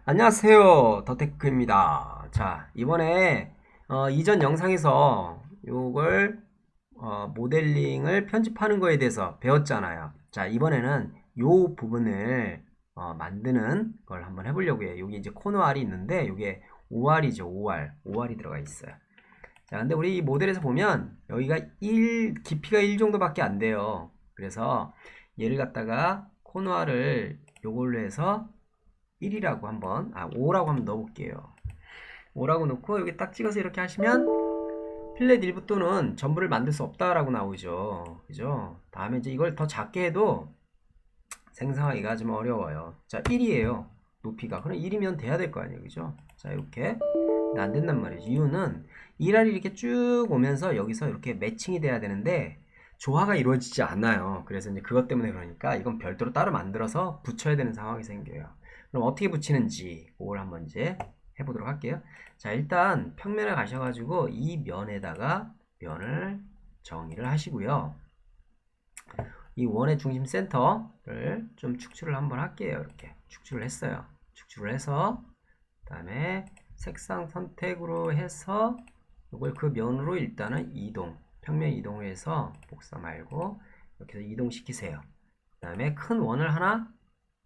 안녕하세요. 더테크입니다. 자, 이번에 이전 영상에서 요걸 모델링을 편집하는 거에 대해서 배웠잖아요. 자, 이번에는 요 부분을 만드는 걸 한번 해보려고 해요. 여기 이제 코너 R이 있는데 요게 OR이죠. OR. OR이 들어가 있어요. 자, 근데 우리 이 모델에서 보면 여기가 깊이가 1 정도밖에 안 돼요. 그래서 얘를 갖다가 코너 R을 요걸로 해서 1이라고 한번 5라고 한번 넣어볼게요. 5라고 넣고 여기 딱 찍어서 이렇게 하시면 필렛 일부터는 전부를 만들 수 없다라고 나오죠. 그죠? 다음에 이제 이걸 더 작게 해도 생성하기가 좀 어려워요. 자, 1이에요. 높이가. 그럼 1이면 돼야 될 거 아니에요. 그죠? 자, 이렇게. 근데 안 된단 말이에요. 이유는 1알이 이렇게 쭉 오면서 여기서 이렇게 매칭이 돼야 되는데 조화가 이루어지지 않아요. 그래서 이제 그것 때문에 그러니까 이건 별도로 따로 만들어서 붙여야 되는 상황이 생겨요. 그럼 어떻게 붙이는지 그걸 한번 이제 해보도록 할게요. 자, 일단 평면에 가셔가지고 이 면에다가 면을 정의를 하시고요. 이 원의 중심 센터를 좀 축출을 한번 할게요. 이렇게 축출을 했어요. 축출을 해서 그 다음에 색상 선택으로 해서 이걸 그 면으로 일단은 평면 이동을 해서 복사 말고 이렇게 해서 이동시키세요. 그 다음에 큰 원을 하나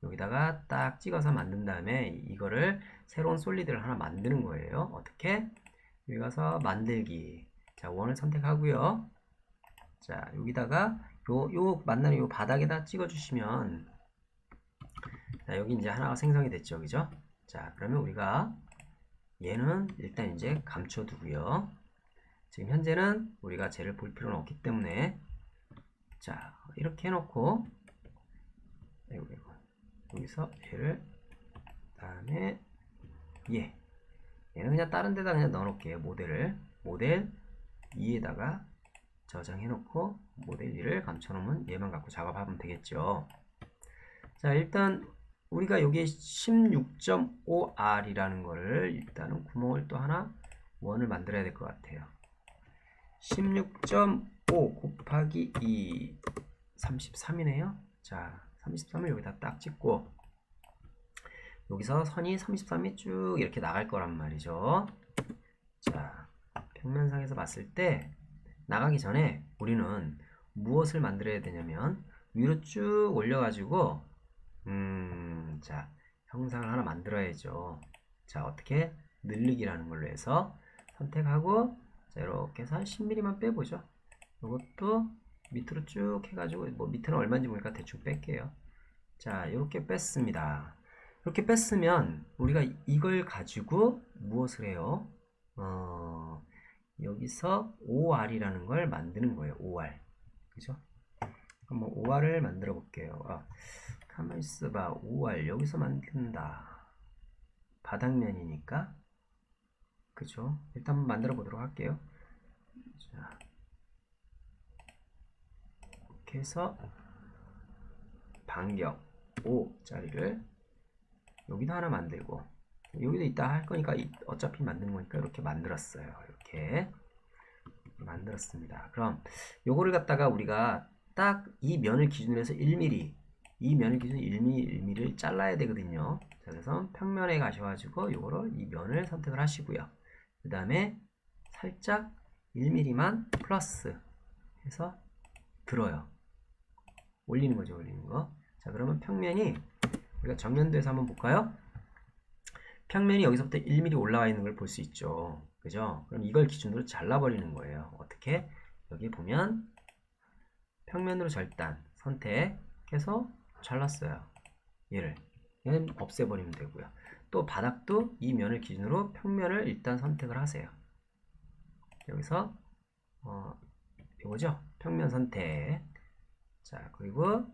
여기다가 딱 찍어서 만든 다음에 이거를 새로운 솔리드를 하나 만드는 거예요. 어떻게? 여기 가서 만들기. 자, 원을 선택하고요. 자, 여기다가 요 만나는 요 바닥에다 찍어주시면 자, 여기 이제 하나가 생성이 됐죠. 그죠? 자, 그러면 우리가 얘는 일단 이제 감춰두고요. 지금 현재는 우리가 쟤를 볼 필요는 없기 때문에 자, 이렇게 해놓고 여기서 얘를 다음에 얘는 그냥 다른 데다 그냥 넣어놓을게요. 모델 2에다가 저장해놓고 모델 2를 감춰놓으면 얘만 갖고 작업하면 되겠죠. 자, 일단 우리가 여기에 16.5R이라는 거를 일단은 구멍을 또 하나 원을 만들어야 될 것 같아요. 16.5 곱하기 2 33이네요. 자, 33을 여기다 딱 찍고 여기서 선이 33이 쭉 이렇게 나갈 거란 말이죠. 자, 평면상에서 봤을 때 나가기 전에 우리는 무엇을 만들어야 되냐면 위로 쭉 올려가지고 자, 형상을 하나 만들어야죠. 자, 어떻게? 늘리기라는 걸로 해서 선택하고 자, 이렇게 해서 한 10mm만 빼보죠. 이것도 밑으로 쭉 해가지고 뭐 밑에는 얼마인지 모르니까 대충 뺄게요. 자, 이렇게 뺐습니다. 이렇게 뺐으면 우리가 이걸 가지고 무엇을 해요? 여기서 OR이라는 걸 만드는 거예요. OR. 그죠? 한번 OR을 만들어 볼게요. 가만히 있어봐. OR 여기서 만든다. 바닥면이니까. 그죠? 일단 한번 만들어 보도록 할게요. 자, 이렇게 해서 반경 5짜리를 여기다 하나 만들고 여기도 이따 할 거니까 어차피 만드는 거니까 이렇게 만들었어요. 이렇게 만들었습니다. 그럼 요거를 갖다가 우리가 딱 이 면을 기준으로 해서 1mm 이 면을 기준으로 1mm를 잘라야 되거든요. 자, 그래서 평면에 가셔가지고 요거를 이 면을 선택을 하시고요. 그 다음에 살짝 1mm만 플러스 해서 들어요. 올리는 거죠. 올리는 거. 자, 그러면 평면이 우리가 정면도에서 한번 볼까요? 평면이 여기서부터 1mm 올라와 있는 걸 볼 수 있죠. 그죠? 그럼 이걸 기준으로 잘라버리는 거예요. 어떻게? 여기 보면 평면으로 절단 선택해서 잘랐어요. 얘는 없애버리면 되고요. 또 바닥도 이 면을 기준으로 평면을 일단 선택을 하세요. 여기서 이거죠? 평면 선택. 자, 그리고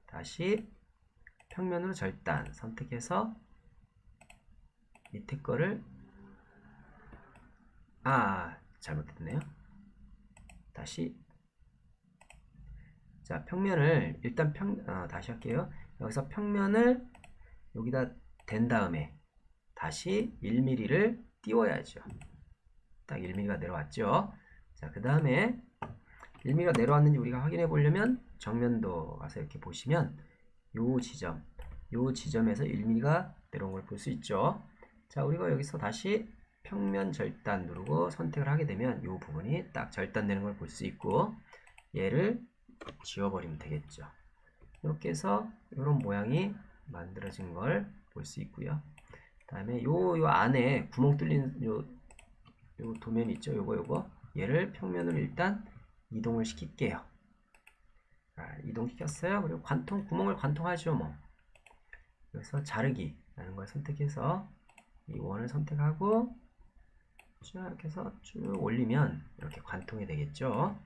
다시 평면으로 절단 선택해서 밑에 거를 잘못됐네요. 다시 자, 평면을 일단 다시 할게요. 여기서 평면을 여기다 댄 다음에 다시 1mm를 띄워야죠. 딱 1mm가 내려왔죠. 자, 그 다음에 1mm가 내려왔는지 우리가 확인해 보려면 정면도 가서 이렇게 보시면 요 지점에서 1mm가 내려온 걸 볼 수 있죠. 자, 우리가 여기서 다시 평면 절단 누르고 선택을 하게 되면 이 부분이 딱 절단되는 걸 볼 수 있고, 얘를 지워버리면 되겠죠. 이렇게 해서 이런 모양이 만들어진 걸 볼 수 있고요. 그 다음에 요 안에 구멍 뚫린 요 도면이 있죠. 요거 얘를 평면으로 일단 이동을 시킬게요. 이동시켰어요. 그리고 구멍을 관통하죠. 뭐 그래서 자르기 라는 걸 선택해서 이 원을 선택하고 쭉 이렇게 해서 쭉 올리면 이렇게 관통이 되겠죠.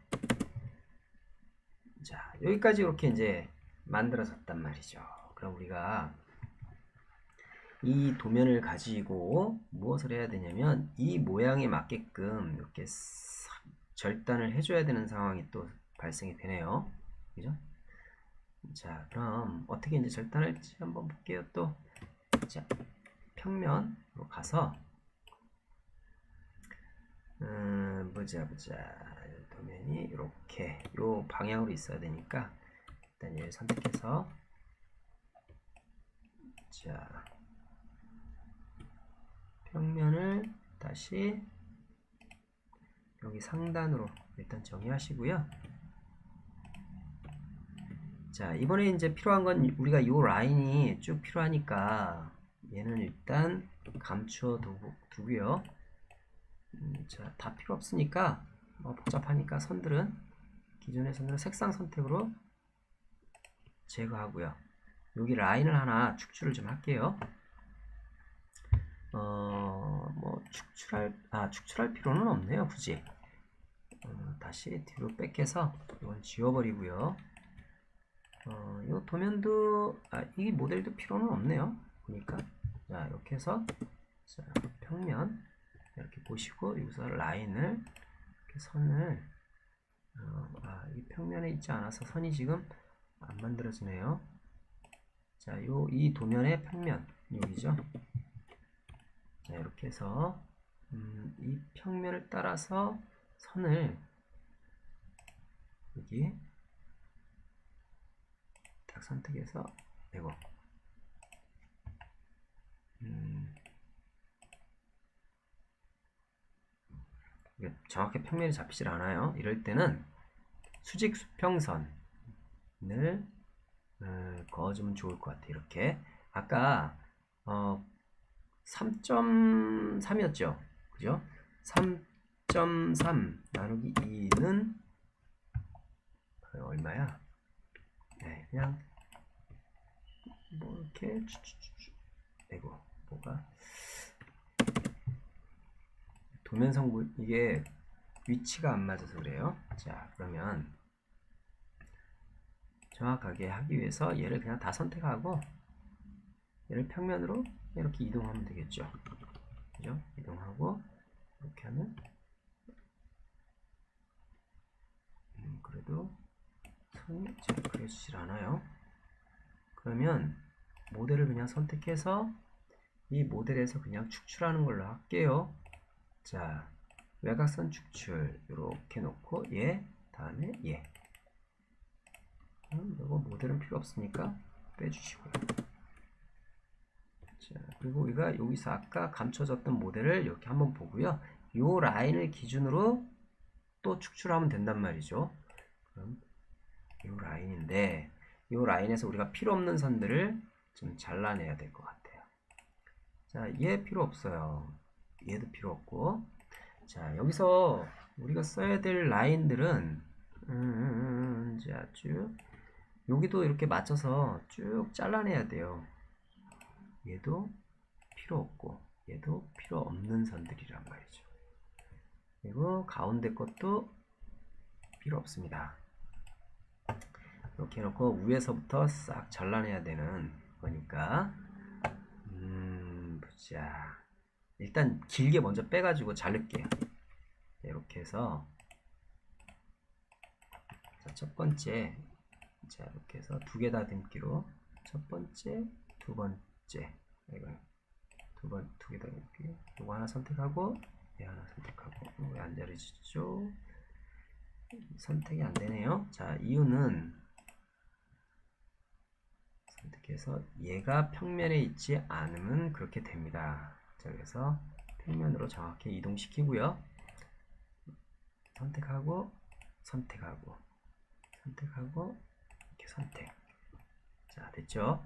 자, 여기까지 이렇게 이제 만들어졌단 말이죠. 그럼 우리가 이 도면을 가지고 무엇을 해야 되냐면 이 모양에 맞게끔 이렇게 싹 절단을 해줘야 되는 상황이 또 발생이 되네요. 그죠? 자, 그럼 어떻게 이제 절단할지 한번 볼게요. 또 자, 평면으로 가서 보자 도면이 이렇게 요 방향으로 있어야 되니까 일단 얘를 선택해서 자, 평면을 다시 여기 상단으로 일단 정의하시고요. 자, 이번에 이제 필요한 건 우리가 이 라인이 쭉 필요하니까 얘는 일단 감추어 두고요. 자, 다 필요 없으니까 복잡하니까 선들은 기존의 선들은 색상 선택으로 제거하고요. 여기 라인을 하나 축출을 좀 할게요. 뭐 축출할 필요는 없네요, 굳이. 다시 뒤로 뺏겨서 이건 지워버리고요. 이 도면도 이 모델도 필요는 없네요. 보니까 자, 이렇게 해서 자, 평면 이렇게 보시고 여기서 라인을 이렇게 선을 이 평면에 있지 않아서 선이 지금 안 만들어지네요. 자, 이 도면의 평면 여기죠. 자, 이렇게 해서 이 평면을 따라서 선을 여기 딱 선택해서 이거 정확히 평면이 잡히질 않아요. 이럴 때는 수직 수평선을 그어주면 좋을 것 같아요. 이렇게 아까 3.3이었죠. 그죠? 3.3 나누기 2는 얼마야? 네, 그냥 뭐 이렇게 이거 뭐가 도면성 이게 위치가 안 맞아서 그래요. 자, 그러면 정확하게 하기 위해서 얘를 그냥 다 선택하고 얘를 평면으로 이렇게 이동하면 되겠죠. 그죠? 이동하고 이렇게 하면 그래도 선이 잘 그려지질 않아요. 그러면 모델을 그냥 선택해서 이 모델에서 그냥 축출하는 걸로 할게요. 자, 외곽선 축출 이렇게 놓고 얘 다음에 얘. 이거 모델은 필요 없으니까 빼주시고요. 자, 그리고 우리가 여기서 아까 감춰졌던 모델을 이렇게 한번 보고요. 이 라인을 기준으로 또 축출하면 된단 말이죠. 그럼 이 라인인데 이 라인에서 우리가 필요 없는 선들을 좀 잘라내야 될 것 같아요. 자, 얘 필요 없어요. 얘도 필요 없고. 자, 여기서 우리가 써야 될 라인들은 자, 쭉 여기도 이렇게 맞춰서 쭉 잘라내야 돼요. 얘도 필요 없고 얘도 필요 없는 선들이란 말이죠. 그리고 가운데 것도 필요 없습니다. 이렇게 해놓고 위에서부터 싹 잘라내야 되는 거니까 보자. 일단 길게 먼저 빼가지고 자를게요. 이렇게 해서 자, 첫 번째 자, 이렇게 해서 두 개 다 등기로 첫 번째, 두 번째 이거 두 개 다 등기 이거 하나 선택하고 얘 하나 선택하고 왜 안 자르시죠? 선택이 안 되네요. 자, 이유는 선택해서 얘가 평면에 있지 않으면 그렇게 됩니다. 자, 그래서 평면으로 정확히 이동시키고요. 선택하고 선택하고 선택하고 이렇게 선택. 자, 됐죠?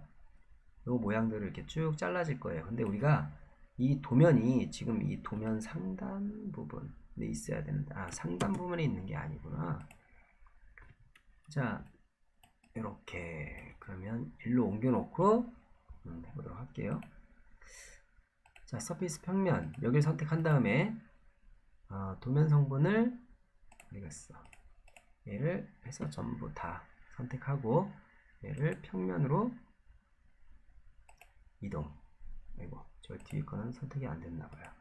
요 모양들을 이렇게 쭉 잘라질 거예요. 근데 우리가 이 도면이 지금 이 도면 상단 부분에 있어야 되는데, 상단 부분에 있는 게 아니구나. 자, 이렇게 그러면 일로 옮겨 놓고 해보도록 할게요. 자, 서페이스 평면 여기를 선택한 다음에 도면 성분을 어디갔어? 얘를 해서 전부 다 선택하고 얘를 평면으로 이동. 아이고, 저 뒤에 거는 선택이 안 됐나봐요.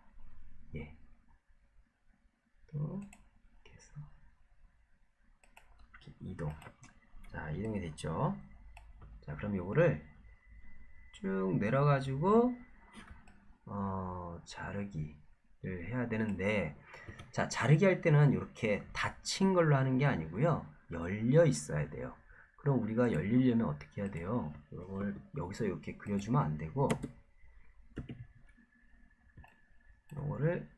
예. 또 이렇게 해서 이렇게 이동. 자, 이동이 됐죠. 자, 그럼 요거를 쭉 내려가지고 자르기를 해야 되는데, 자, 자르기 할 때는 이렇게 닫힌 걸로 하는 게 아니고요, 열려 있어야 돼요. 그럼 우리가 열리려면 어떻게 해야 돼요? 이걸 여기서 이렇게 그려주면 안 되고, 이거를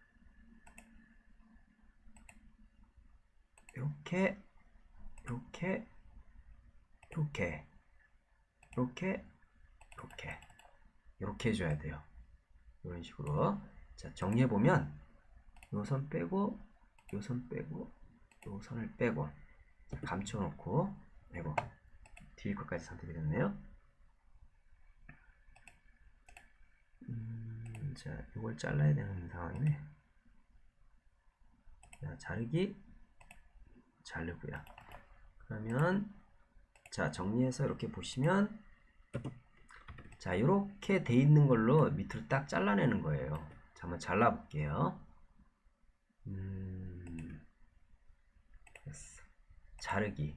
이렇게 이렇게 이렇게 이렇게 이렇게 이렇게 해줘야 돼요. 이런 식으로. 자, 정리해보면 요 선 빼고 요 선 빼고 요 선을 빼고, 자, 감춰놓고, 아이고, 뒤에 것까지 선택이 됐네요. 자, 이걸 잘라야 되는 상황이네. 자, 자르기 자르고요. 그러면 자, 정리해서 이렇게 보시면, 자, 이렇게 돼 있는 걸로 밑으로 딱 잘라내는 거예요. 자, 한번 잘라 볼게요. 됐어. 자르기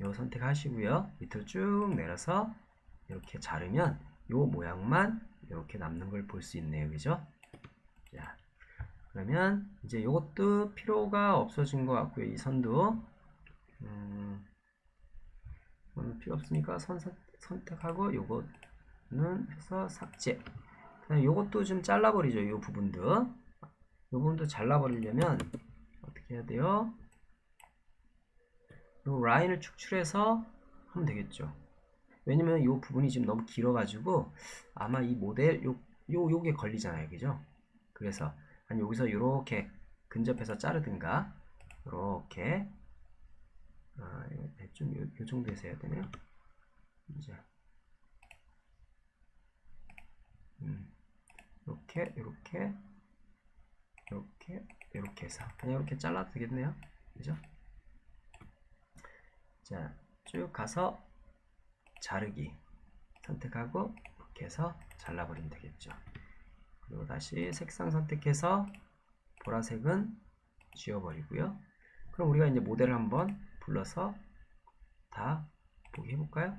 요 선택하시고요. 밑으로 쭉 내려서 이렇게 자르면 요 모양만 이렇게 남는 걸 볼 수 있네요. 그죠? 자, 그러면 이제 요것도 필요가 없어진 것 같고요. 이 선도 필요 없으니까 선택하고 요거는 해서 삭제. 그다음 요것도 좀 잘라버리죠. 요 부분도. 요 부분도 잘라버리려면 어떻게 해야 돼요? 요 라인을 축출해서 하면 되겠죠. 왜냐면 요 부분이 지금 너무 길어가지고 아마 이 모델 요게 걸리잖아요. 그죠? 그래서 아니 여기서 요렇게 근접해서 자르든가 요렇게 좀 요 정도에서 해야 되네요. 이제 이렇게 이렇게 이렇게 이렇게 해서 그냥 이렇게 잘라도 되겠네요. 그죠? 자, 쭉 가서 자르기 선택하고 이렇게 해서 잘라버리면 되겠죠. 그리고 다시 색상 선택해서 보라색은 지워버리고요. 그럼 우리가 이제 모델을 한번 불러서 다 보게 해볼까요?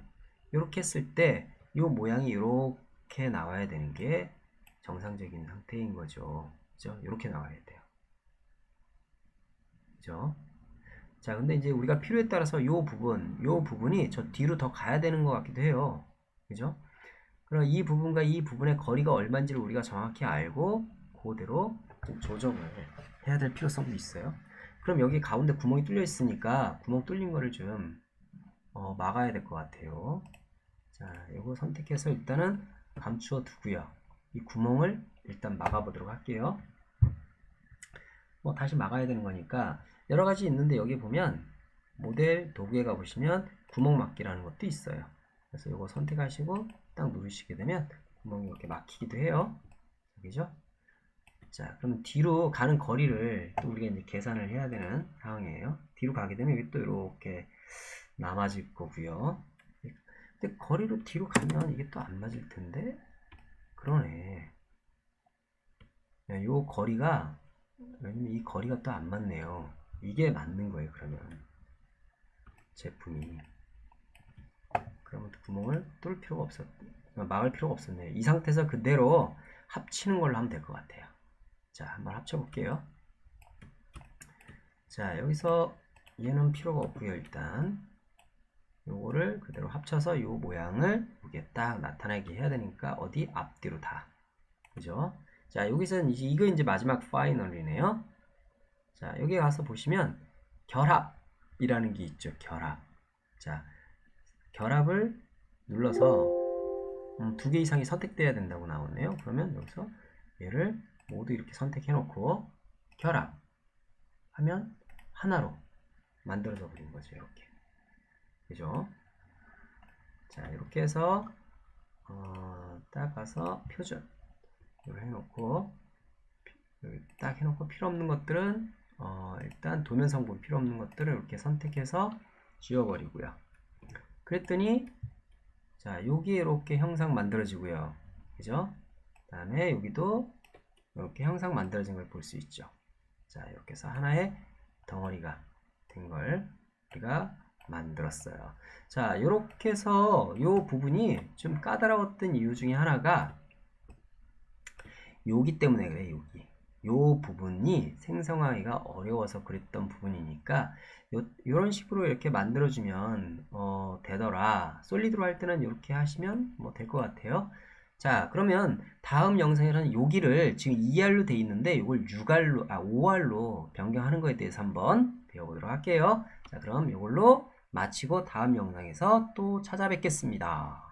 이렇게 했을 때 이 모양이 이렇게 나와야 되는 게 정상적인 상태인 거죠. 그죠? 이렇게 나와야 돼요. 그죠? 자, 근데 이제 우리가 필요에 따라서 이 부분이 저 뒤로 더 가야 되는 것 같기도 해요. 그죠? 그럼 이 부분과 이 부분의 거리가 얼마인지를 우리가 정확히 알고 그대로 좀 조정을 해야 될 필요성도 있어요. 그럼 여기 가운데 구멍이 뚫려 있으니까 구멍 뚫린 거를 좀 막아야 될 것 같아요. 자, 이거 선택해서 일단은 감추어 두고요. 이 구멍을 일단 막아 보도록 할게요. 뭐 다시 막아야 되는 거니까 여러 가지 있는데 여기 보면 모델 도구에 가 보시면 구멍 막기라는 것도 있어요. 그래서 이거 선택하시고 딱 누르시게 되면 구멍이 이렇게 막히기도 해요. 그죠? 자, 그러면 뒤로 가는 거리를 또 우리가 이제 계산을 해야 되는 상황이에요. 뒤로 가게 되면 여기 또 이렇게 남아질 거고요. 근데 거리로 뒤로 가면 이게 또 안 맞을 텐데. 그러네. 요 거리가, 왜냐면 이 거리가 또 안 맞네요. 이게 맞는 거예요. 그러면 제품이. 그러면 구멍을 뚫을 필요가 막을 필요가 없었네요. 이 상태에서 그대로 합치는 걸로 하면 될 것 같아요. 자, 한번 합쳐 볼게요. 자, 여기서 얘는 필요가 없고요. 일단 요거를 그대로 합쳐서 요 모양을 여기에 딱 나타나게 해야 되니까 어디 앞뒤로 다. 그죠? 자, 여기서는 이제 마지막 파이널이네요. 자, 여기 가서 보시면 결합이라는 게 있죠. 결합. 자, 결합을 눌러서 두 개 이상이 선택돼야 된다고 나오네요. 그러면 여기서 얘를 모두 이렇게 선택해 놓고 결합 하면 하나로 만들어져 버린 거죠. 이렇게. 그죠? 자, 이렇게 해서 딱 가서 표준 이걸 해놓고 여기 딱 해놓고 필요 없는 것들은 일단 도면 성분 필요 없는 것들을 이렇게 선택해서 지워버리고요. 그랬더니 자, 여기 이렇게 형상 만들어지고요. 그죠? 그 다음에 여기도 이렇게 형상 만들어진 걸 볼 수 있죠. 자, 이렇게 해서 하나의 덩어리가 된 걸 우리가 만들었어요. 자, 이렇게 해서 이 부분이 좀 까다로웠던 이유 중에 하나가 여기 때문에 그래. 여기 요 부분이 생성하기가 어려워서 그랬던 부분이니까 요런 식으로 이렇게 만들어주면 되더라. 솔리드로 할 때는 이렇게 하시면 뭐 될 것 같아요. 자, 그러면 다음 영상에서는 여기를 지금 2R로 돼 있는데 이걸 6R로 5R로 변경하는 거에 대해서 한번 배워보도록 할게요. 자, 그럼 이걸로 마치고 다음 영상에서 또 찾아뵙겠습니다.